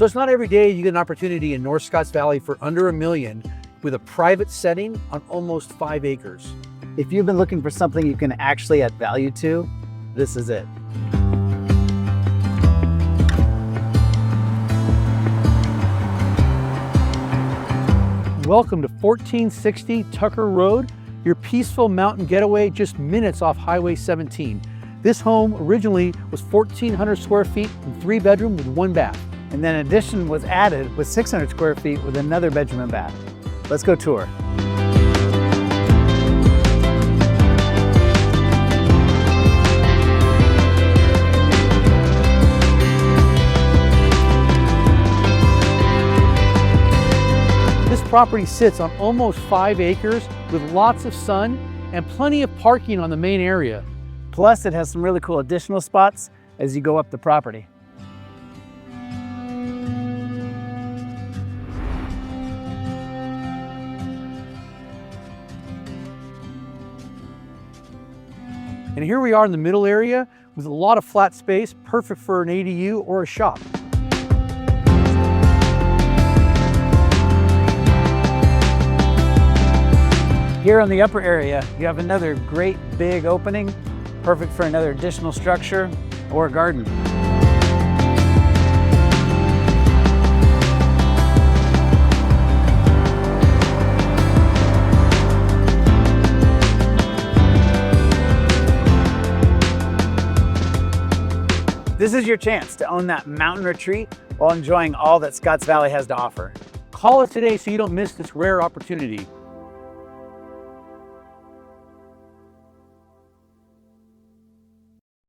So it's not every day you get an opportunity in North Scotts Valley for under $1 million with a private setting on almost 5 acres. If you've been looking for something you can actually add value to, this is it. Welcome to 1460 Tucker Road, your peaceful mountain getaway just minutes off Highway 17. This home originally was 1,400 square feet and 3 bedroom with 1 bath. And then an addition was added with 600 square feet with another bedroom and bath. Let's go tour. This property sits on almost 5 acres with lots of sun and plenty of parking on the main area. Plus, it has some really cool additional spots as you go up the property. And here we are in the middle area with a lot of flat space, perfect for an ADU or a shop. Here on the upper area, you have another great big opening, perfect for another additional structure or a garden. This is your chance to own that mountain retreat while enjoying all that Scotts Valley has to offer. Call us today so you don't miss this rare opportunity.